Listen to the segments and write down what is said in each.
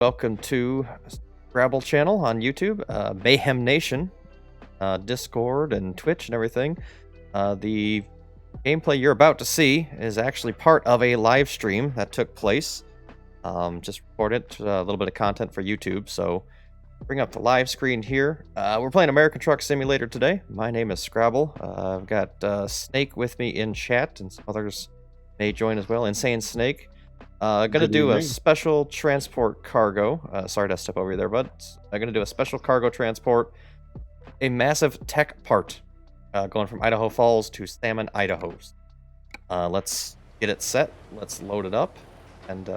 Welcome to Scrabble channel on YouTube, Mayhem Nation, Discord and Twitch and everything. The gameplay you're about to see is actually part of a live stream that took place. Just recorded a little bit of content for YouTube, so bring up the live screen here. We're playing American Truck Simulator today. My name is Scrabble. I've got Snake with me in chat, and some others may join as well. Insane Snake. Gonna do a special transport cargo. Sorry to step over you there, bud. I'm gonna do a special cargo transport. A massive tech part going from Idaho Falls to Salmon, Idaho. Let's get it set. Let's load it up and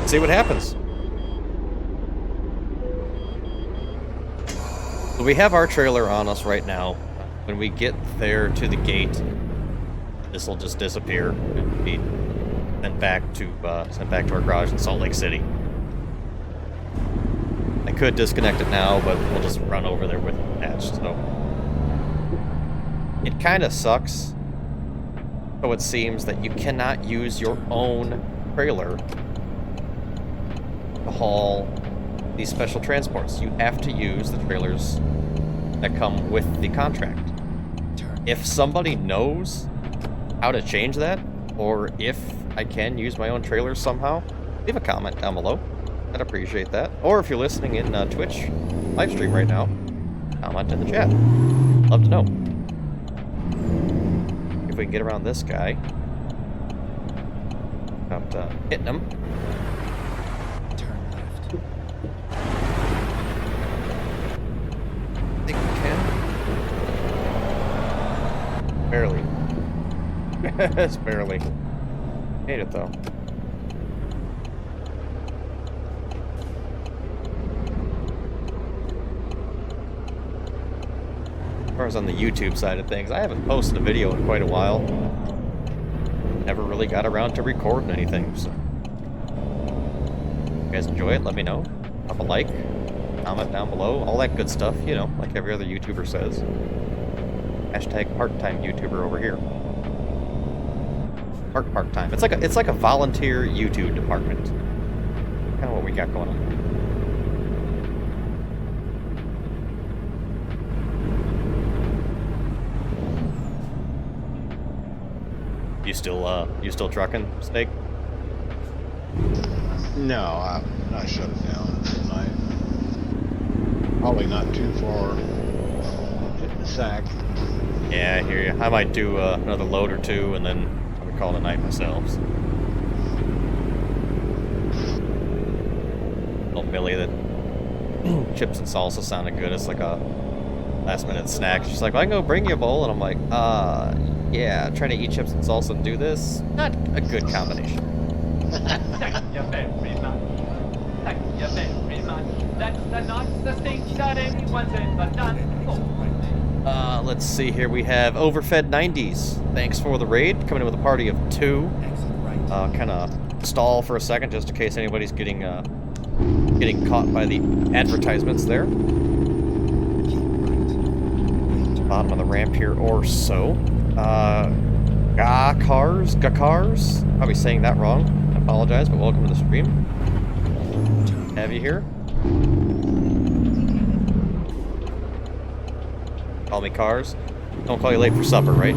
see what happens. So we have our trailer on us right now. When we get there to the gate, this will just disappear and be sent back to our garage in Salt Lake City. I could disconnect it now, but we'll just run over there with it attached. So it kind of sucks. So it seems that you cannot use your own trailer to haul these special transports. You have to use the trailers that come with the contract. If somebody knows how to change that, or if I can use my own trailer somehow, leave a comment down below. I'd appreciate that. Or if you're listening in Twitch live stream right now, comment in the chat. Love to know. If we can get around this guy without hitting him. Turn left. I think we can. Barely. It's barely. Made it though. As far as on the YouTube side of things, I haven't posted a video in quite a while. Never really got around to recording anything, so. If you guys enjoy it, let me know. Drop a like, comment down below, all that good stuff, you know, like every other YouTuber says. Hashtag part-time YouTuber over here. Part-time. It's like a volunteer YouTube department. Kind of what we got going on. You still trucking, Snake? No, I shut it down tonight. Probably not too far. Hitting the sack. Yeah, I hear you. I might do another load or two and then call it a night myself. So. Little Millie, that chips and salsa sounded good. It's like a last minute snack. She's like, well, I can go bring you a bowl, and I'm like, yeah, trying to eat chips and salsa and do this, not a good combination. Thank you very much. Thank you very much. That's not the thing that anyone's ever done before. Let's see here. We have Overfed 90s. Thanks for the raid. Coming in with a party of 2. Kind of stall for a second just in case anybody's getting caught by the advertisements there. Bottom of the ramp here or so. Gakars. Probably saying that wrong. I apologize, but welcome to the stream. Have you here? Call me Cars. Don't call you late for supper, right?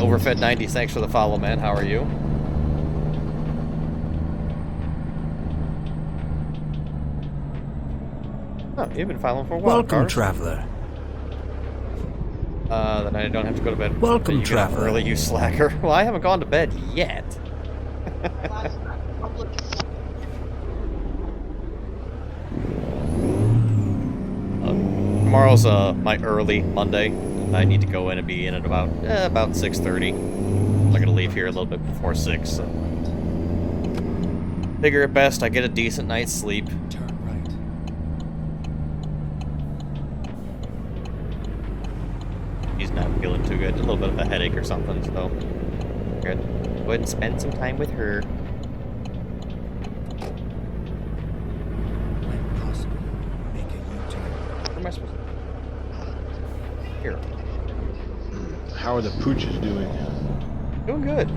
Overfed 90s, thanks for the follow, man. How are you? Oh, you've been following for a while. Welcome, Cars. traveler. Then I don't have to go to bed. Welcome, you traveler. Early, you slacker. Well, I haven't gone to bed yet. Tomorrow's my early Monday. I need to go in and be in at about 6:30. I'm gonna leave here a little bit before 6. So. Figure at best I get a decent night's sleep. Turn right. He's not feeling too good. A little bit of a headache or something, so good. Go ahead and spend some time with her. When possible, make a U-turn. Where am I supposed to? Here. How are the pooches doing? Doing good.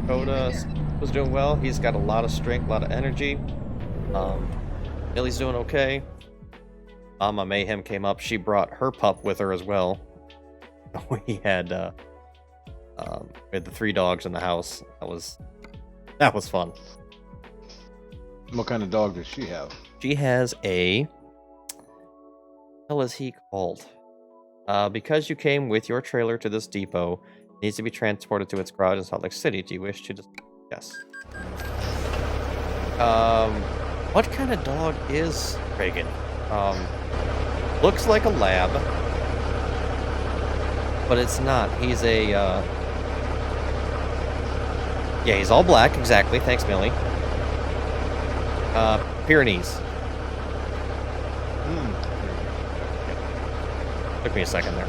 Coda was doing well. He's got a lot of strength, a lot of energy. Millie's doing okay. Mama Mayhem came up. She brought her pup with her as well. We had the 3 dogs in the house. That was fun. What kind of dog does she have? She has a... What the hell is he called? Because you came with your trailer to this depot, it needs to be transported to its garage in Salt Lake City. Do you wish to Yes. What kind of dog is Reagan? Looks like a lab, but it's not. He's a, yeah, he's all black, exactly. Thanks, Millie. Pyrenees. Took me a second there.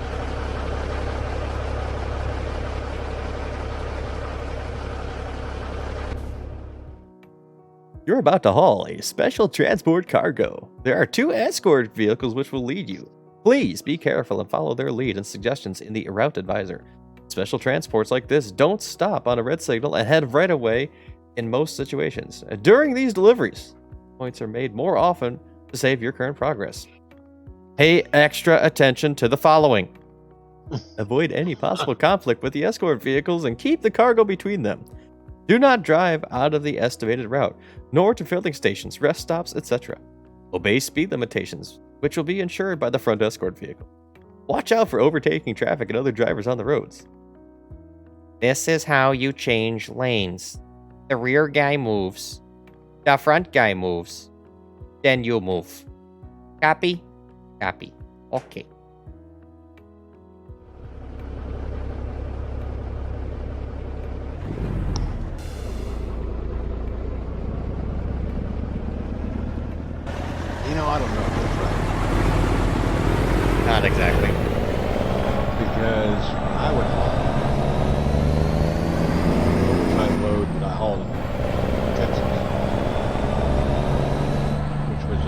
You're about to haul a special transport cargo. There are 2 escort vehicles which will lead you. Please be careful and follow their lead and suggestions in the route advisor. Special transports like this don't stop on a red signal and head right away in most situations. During these deliveries, points are made more often to save your current progress. Pay extra attention to the following. Avoid any possible conflict with the escort vehicles and keep the cargo between them. Do not drive out of the estimated route, nor to filling stations, rest stops, etc. Obey speed limitations, which will be ensured by the front escort vehicle. Watch out for overtaking traffic and other drivers on the roads. This is how you change lanes. The rear guy moves. The front guy moves. Then you move. Copy? Copy. Okay. You know, I don't know if that's right. Not exactly. Because I would haul overtime load that I hauled in Texas, which was a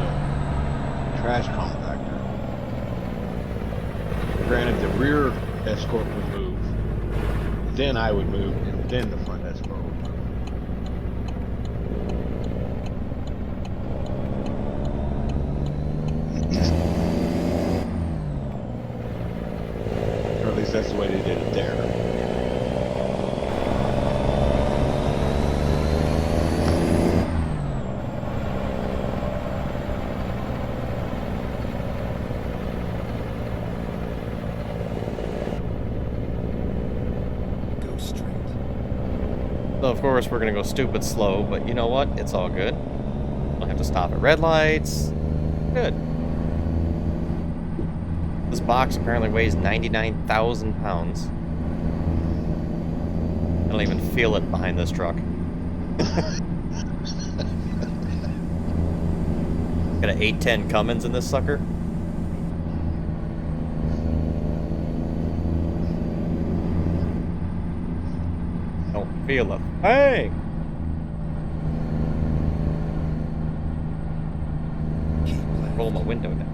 trash compactor. Granted, the rear escort would move, then I would move, and then the front escort would move. Or at least that's the way they did it there. Go straight. So of course we're gonna go stupid slow, but you know what? It's all good. Don't have to stop at red lights. Good. This box apparently weighs 99,000 pounds. I don't even feel it behind this truck. Got an 810 Cummins in this sucker. Don't feel a thing. Keep left. Roll my window down.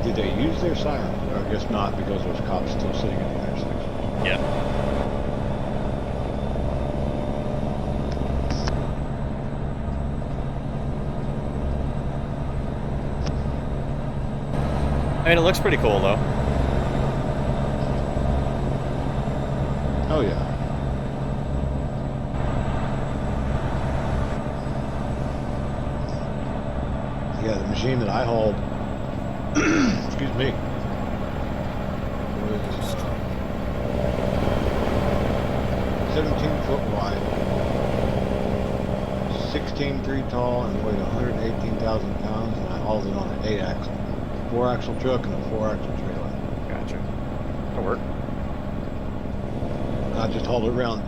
Did they use their siren? Or I guess not, because there's cops still sitting in the intersection. Yeah. I mean, it looks pretty cool, though. Oh yeah. Yeah, the machine that I hauled, excuse me, was 17 foot wide, 16.3 tall, and weighed 118,000 pounds, and I hauled it on an 8-axle, 4-axle truck and a 4-axle trailer. Gotcha. That'll work. I just hauled it around,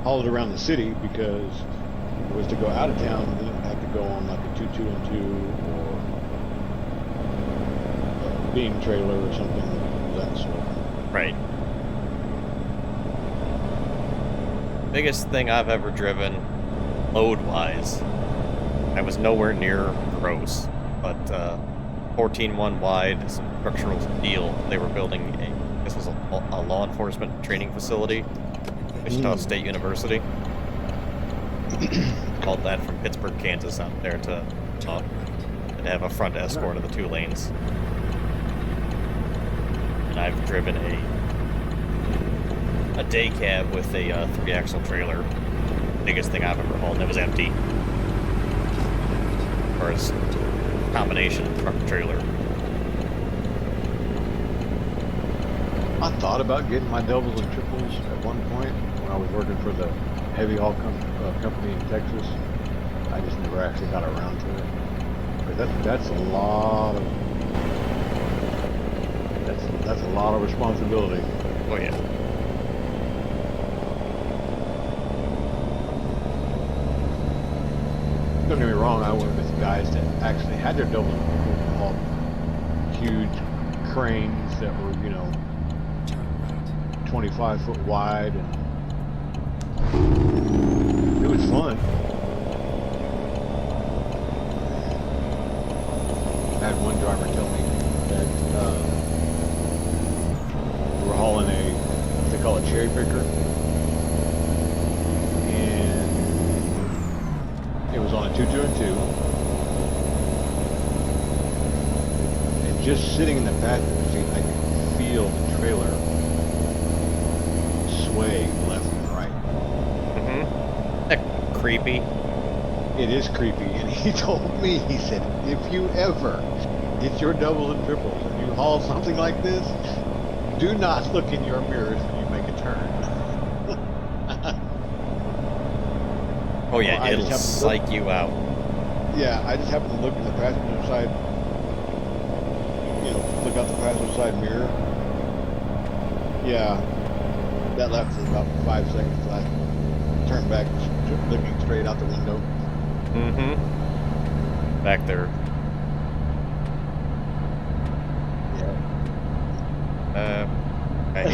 hauled it around the city because if it was to go out of town, then it would have to go on like a 2-2-2 or a beam trailer or something of that sort. Right. biggest thing I've ever driven, load-wise. I was nowhere near gross, but 14.1 wide, some structural steel. They were building this was a law enforcement training facility, Wichita State University. Called that from Pittsburgh, Kansas, out there to and have a front escort of the 2 lanes. And I've driven a day cab with a 3-axle trailer. Biggest thing I've ever hauled, and it was empty. As far as combination truck trailer. I thought about getting my doubles and triples at one point when I was working for the heavy haul company in Texas. I just never actually got around to it. But that's a lot of that's a lot of responsibility. Oh yeah. Don't get me wrong, I went with guys that actually had their doubles and triples haul huge cranes that were, 25-foot wide, and it was fun. I had one driver tell me that we were hauling what they call a cherry picker, and it was on a 2-2-2, and just sitting in the passenger seat, I could feel the trailer sway left and right. Mm-hmm. That creepy. It is creepy, and he told me, he said, if you ever get your doubles and triples and you haul something like this, do not look in your mirrors when you make a turn. Oh yeah, Well, it'll psych you out. Yeah, I just happened to look in the passenger side, look out the passenger side mirror. Yeah, that lasted about 5 seconds till I turned back, looking straight out the window. Mm-hmm. Back there. Yeah. Hey.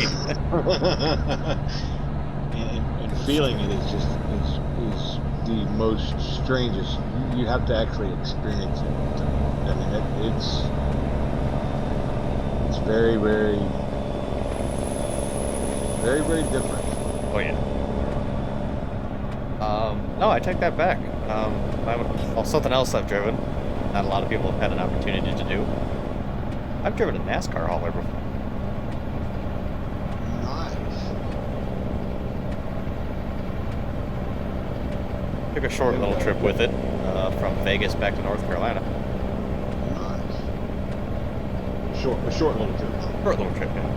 and feeling it is just is the most strangest. You have to actually experience it. I mean, it's very, very, very, very different. Oh yeah. No, I take that back. Something else I've driven. Not a lot of people have had an opportunity to do. I've driven a NASCAR hauler before. Nice. Took a short little trip with it from Vegas back to North Carolina. Nice. A short little trip. Short little trip, yeah.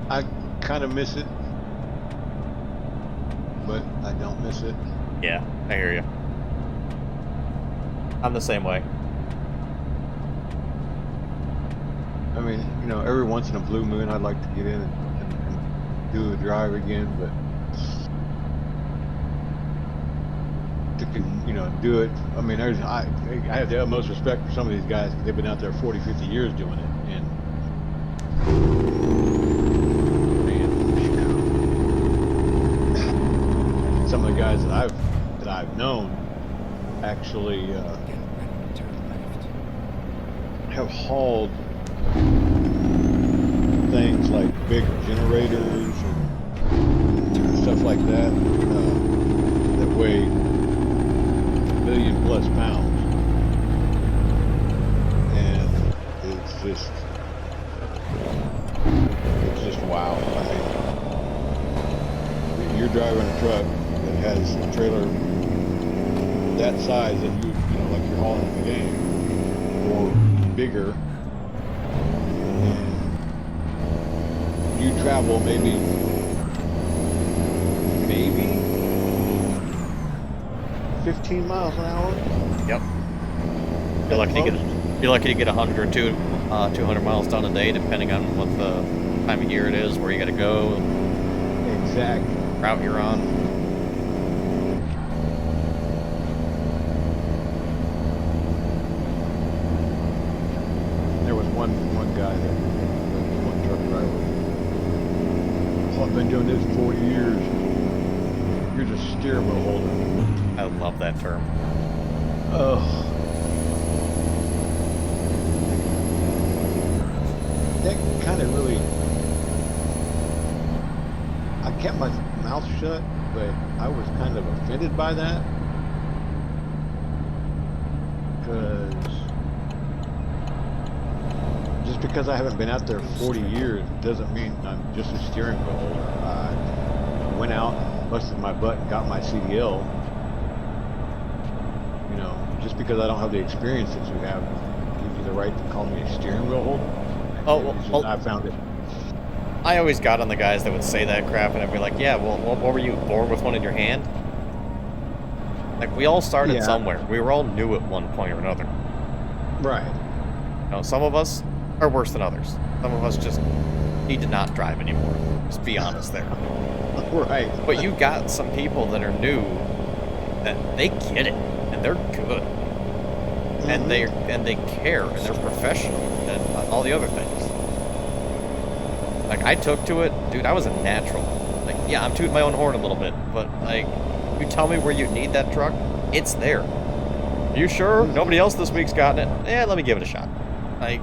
I kind of miss it, but I don't miss it. Yeah, I hear you. I'm the same way. I mean, every once in a blue moon, I'd like to get in and do a drive again, but to do it. I mean, I have the utmost respect for some of these guys because they've been out there 40, 50 years doing it, and some of the guys that I've known actually have hauled things like big generators and stuff like that that weigh 1 million plus pounds, and it's just wow. I mean, you're driving a truck that has a trailer that size that like you're hauling in the game, or bigger, and you travel maybe 15 miles an hour. Yep. You're lucky to get 100 or 200 miles done a day, depending on what the time of year it is, where you got to go, Exactly. route you're on. one guy, one truck driver. Oh, I've been doing this 40 years. You're just steering wheel holder. I love that term. Oh. That kind of really. I kept my mouth shut, but I was kind of offended by that. Because just because I haven't been out there 40 years doesn't mean I'm just a steering wheel holder. I went out, busted my butt, and got my CDL. You know, just because I don't have the experience that you have gives you the right to call me a steering wheel holder. Oh, well, I found it. I always got on the guys that would say that crap, and I'd be like, yeah, well, what were you, born with one in your hand? Like, we all started somewhere. We were all new at one point or another. Right. You know, some of us are worse than others. Some of us just need to not drive anymore. Just be honest there. Right. But you got some people that are new that they get it, and they're good. And they care, and they're professional, and all the other things. Like, I took to it, dude, I was a natural. Like, yeah, I'm tooting my own horn a little bit, but, like, you tell me where you need that truck, it's there. You sure? Nobody else this week's gotten it? Yeah, let me give it a shot. Like,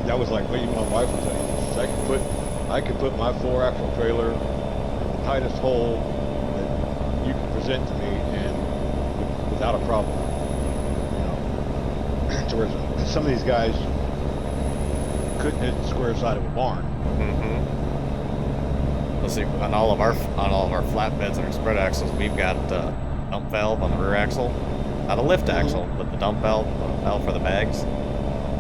that was like what my wife was saying. I could put my 4-axle trailer in the tightest hole that you can present to me, and without a problem. You know, to where some of these guys couldn't hit the square side of a barn. Let's see, on all of our flatbeds and our spread axles, we've got dump valve on the rear axle. Not a lift axle, but the dump valve for the bags.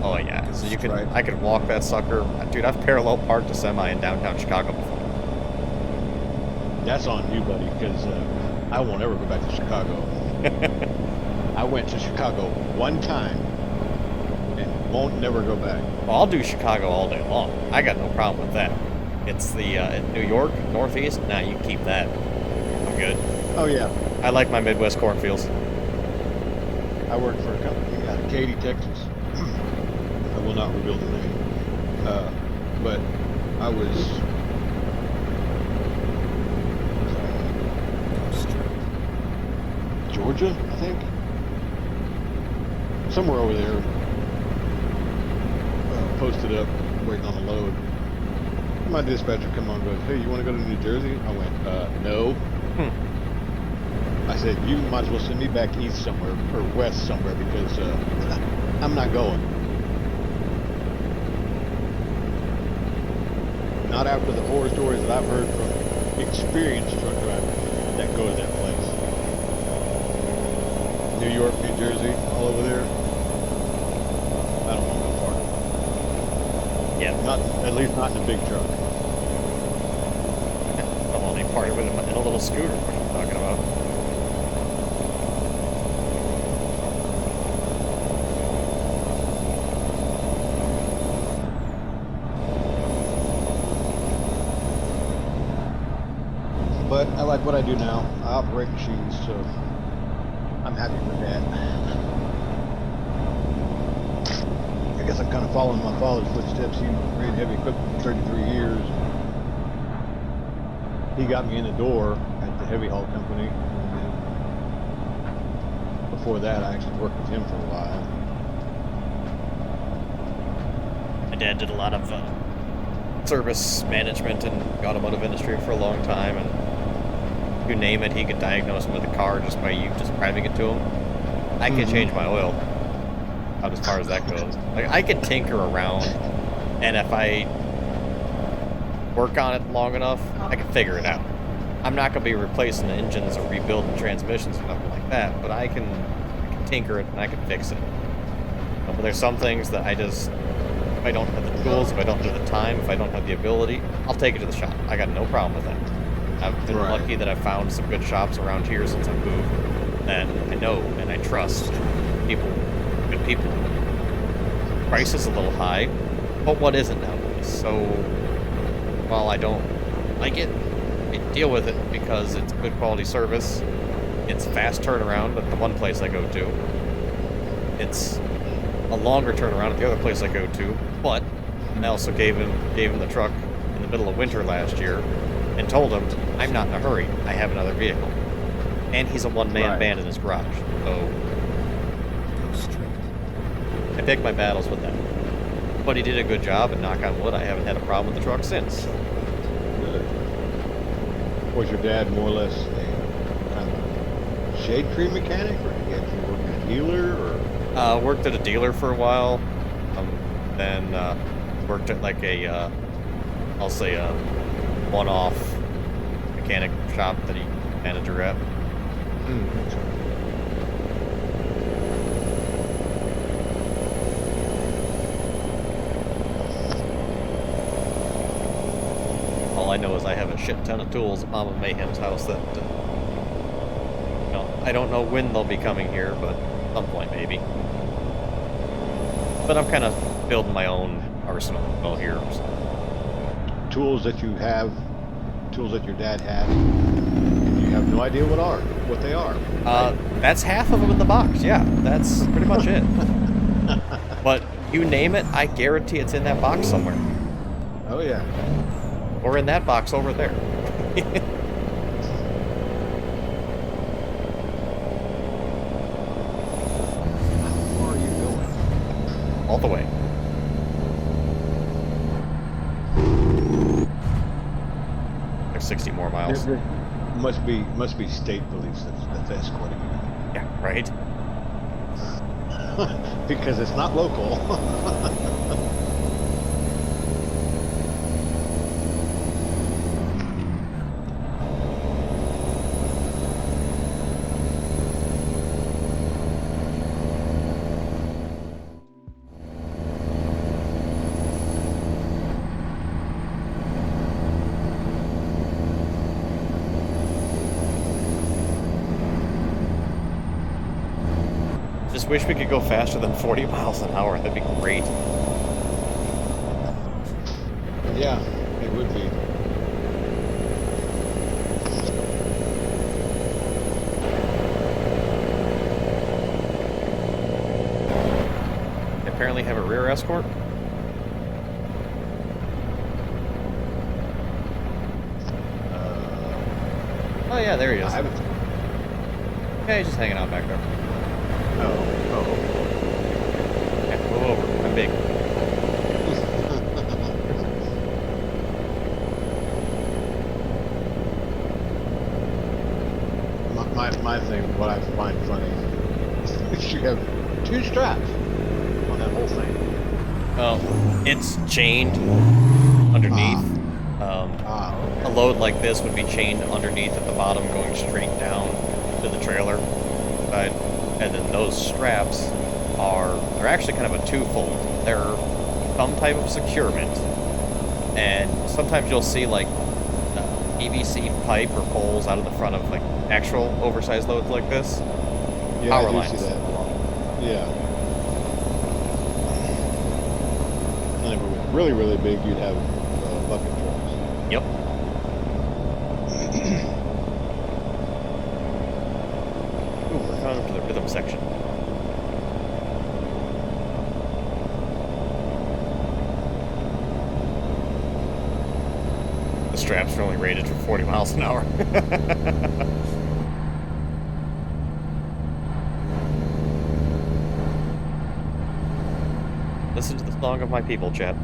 Oh yeah, so you can. Right. I could walk that sucker, dude. I've parallel parked a semi in downtown Chicago before. That's on you, buddy, because I won't ever go back to Chicago. I went to Chicago one time and won't never go back. Well, I'll do Chicago all day long. I got no problem with that. It's the New York, Northeast. Nah, you can keep that. I'm good. Oh yeah. I like my Midwest cornfields. I worked for a company out of Katy, Texas. I will not reveal the name. But I was Georgia, I think. Somewhere over there. Posted up, waiting on a load. My dispatcher come on and goes, hey, you want to go to New Jersey? I went, no. I said, you might as well send me back east somewhere, or west somewhere, because I'm not going. Not after the horror stories that I've heard from experienced truck drivers that go to that place. New York, New Jersey, all over there. I don't want to go far. Yeah. Not, at least not in a big truck. I'm only parted with him in a little scooter. What are you talking about? But I like what I do now. I operate machines, so I'm happy with that. I guess I'm kind of following my father's footsteps. He ran heavy equipment for 33 years. He got me in the door at the heavy haul company. And then before that, I actually worked with him for a while. My dad did a lot of service management in the automotive industry for a long time, and you name it, he could diagnose him with a car just by you just driving it to him. I can change my oil, about as far as that goes. Like, I can tinker around, and if I work on it long enough, I can figure it out. I'm not going to be replacing the engines or rebuilding transmissions or nothing like that, but I can tinker it and I can fix it. But there's some things that I just, if I don't have the tools, if I don't have the time, if I don't have the ability, I'll take it to the shop. I got no problem with that. I've been lucky that I've found some good shops around here since I moved that I know and I trust people, good people. Price is a little high, but what isn't nowadays? So while I don't like it, I deal with it because it's good quality service. It's fast turnaround at the one place I go to. It's a longer turnaround at the other place I go to, but I also gave him the truck in the middle of winter last year and told him, I'm not in a hurry. I have another vehicle. And he's a one-man Right. band in his garage. So Go straight. I pick my battles with that. But he did a good job, and knock on wood, I haven't had a problem with the truck since. Good. Was your dad more or less a kind of shade tree mechanic, or did he actually work at a dealer, or? Worked at a dealer for a while. Then worked at like a, I'll say a one-off mechanic shop that he manager at. All I know is I have a shit ton of tools at Mama Mayhem's house that, I don't know when they'll be coming here, but at some point maybe. But I'm kind of building my own arsenal here. So. Tools that you have, tools that your dad had, and you have no idea what they are. That's half of them in the box. Yeah, that's pretty much it. But you name it, I guarantee it's in that box somewhere. Oh yeah. Or in that box over there. How far are you going? All the way. Like 60 more miles. There must be state police that's escorting you. Yeah, right? Because it's not local. Just wish we could go faster than 40 miles an hour. That'd be great. Yeah, it would be. They apparently have a rear escort. Oh yeah, there he I is. haven't. Yeah, he's just hanging out back there. Oh. Yeah, move over. I'm big. My thing, what I find funny, is you have 2 straps on that whole thing. Oh, it's chained underneath. Okay. A load like this would be chained underneath at the bottom, going straight down to the trailer side. And then those straps they're actually kind of a twofold. They're some type of securement, and sometimes you'll see like PVC pipe or poles out of the front of like actual oversized loads like this. Yeah, Power I do lines. see that a lot. Yeah. And if it was really, really big, you'd have bucket trucks. Yep. Ooh, we're coming up to the rhythm section. The straps are only rated for 40 miles an hour. Listen to the song of my people, chat.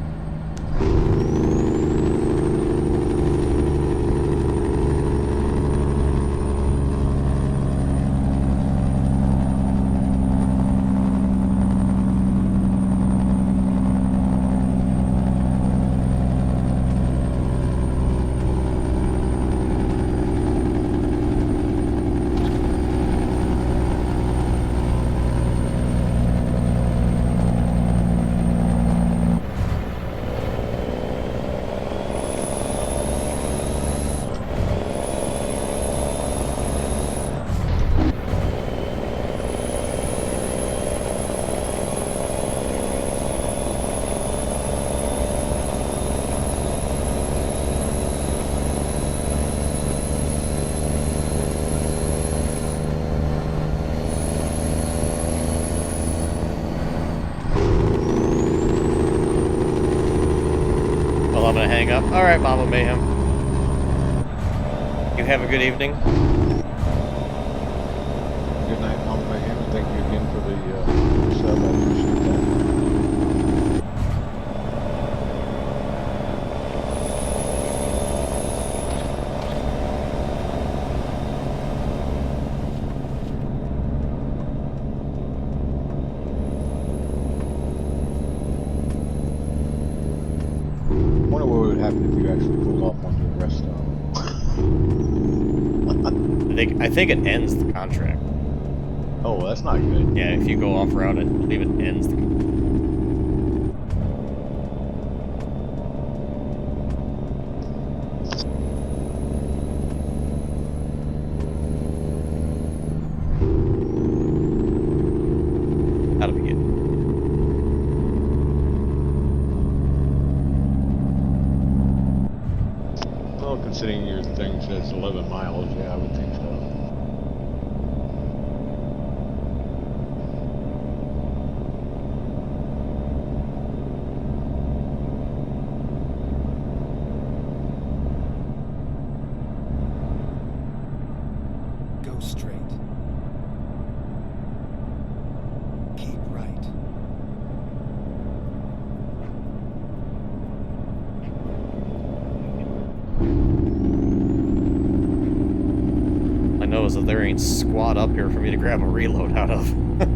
I'm gonna hang up. All right, Mama Mayhem. You have a good evening. Good night, Mama Mayhem, and thank you again for the sub. I appreciate that. I wonder what would happen if you actually pulled off onto a rest stop. I think it ends the contract. Oh, well, that's not good. Yeah, if you go off route, I believe it ends the contract. That'll be it. Well, considering your thing says 11 miles, yeah, I would think so. Go straight. Keep right. I know is that there ain't squat up here for me to grab a reload out of. Oh,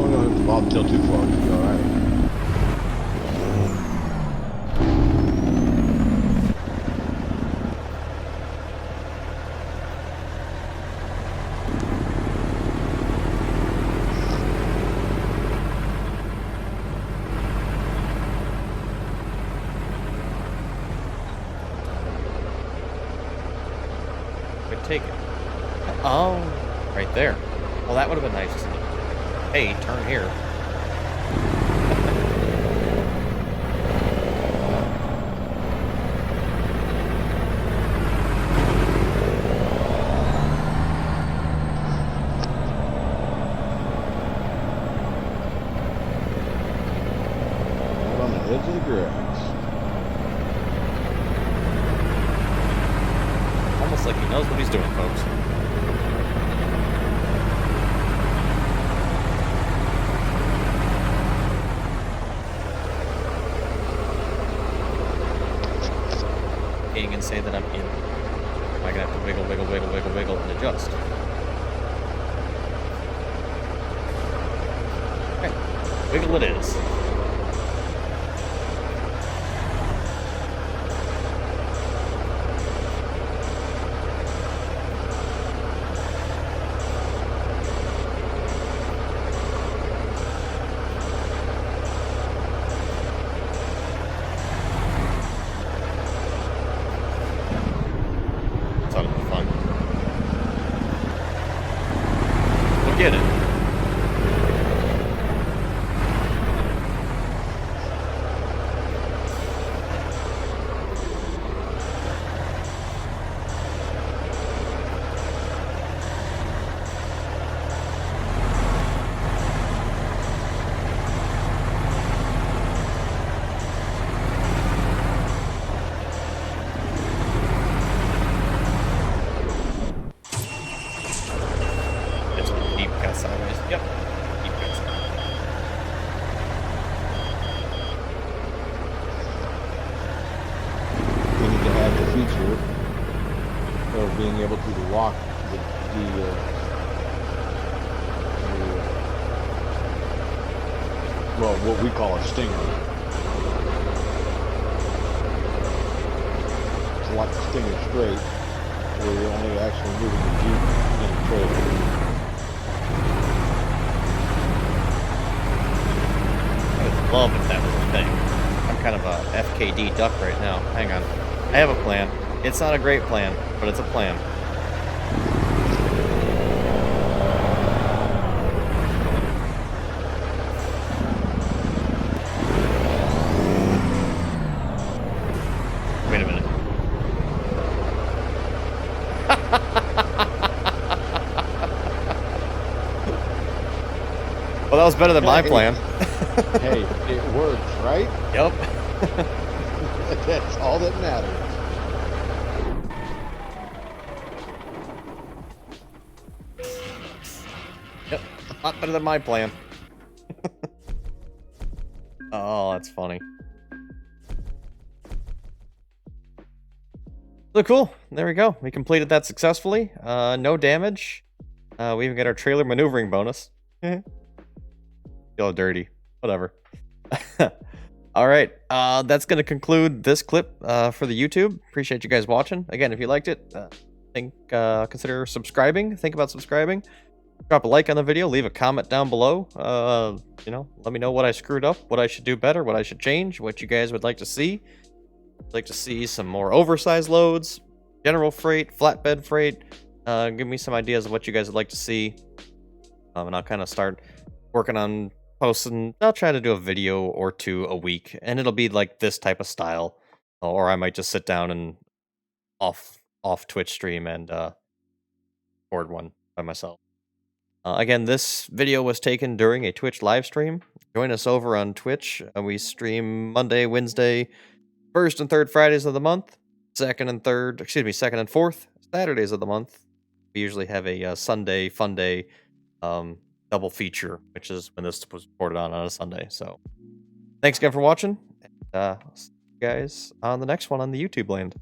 no, if the bobtail too far, it'll be alright. Could take it. Oh, right there. Well, that would have been nice to see. Hey, turn here. Right on the edge of the grass. Almost like he knows what he's doing, folks. Can't even say that I'm in. I'm gonna have to wiggle, wiggle, wiggle, wiggle, wiggle, and adjust. Okay, wiggle it is. Thought it'd be fun. We'll get it. It's deep cut sideways. Yep. Deep cut sideways. We need to add the feature of being able to lock well, what we call a stinger. To lock the stinger straight, where you're only actually moving the Jeep in the trailer. I would love if that was a thing. I'm kind of a FKD duck right now. Hang on. I have a plan. It's not a great plan, but it's a plan. Wait a minute. that was better than my plan. Hey, it works, right? Yep. That's all that matters. Yep. A lot better than my plan. Oh, that's funny. So cool. There we go. We completed that successfully. No damage. We even got our trailer maneuvering bonus. Feel dirty. Whatever. All right. That's going to conclude this clip for the YouTube. Appreciate you guys watching. Again, if you liked it, consider subscribing. Think about subscribing. Drop a like on the video. Leave a comment down below. Let me know what I screwed up, what I should do better, what I should change, what you guys would like to see. I'd like to see some more oversized loads, general freight, flatbed freight. Give me some ideas of what you guys would like to see. And I'll kind of start working on posting. I'll try to do a video or two a week, and it'll be like this type of style. Or I might just sit down and off Twitch stream and record one by myself. Again, this video was taken during a Twitch live stream. Join us over on Twitch. We stream Monday, Wednesday, first and third Fridays of the month, second and fourth Saturdays of the month. We usually have a Sunday fun day double feature, which is when this was recorded on a Sunday. So thanks again for watching, and I'll see you guys on the next one on the YouTube land.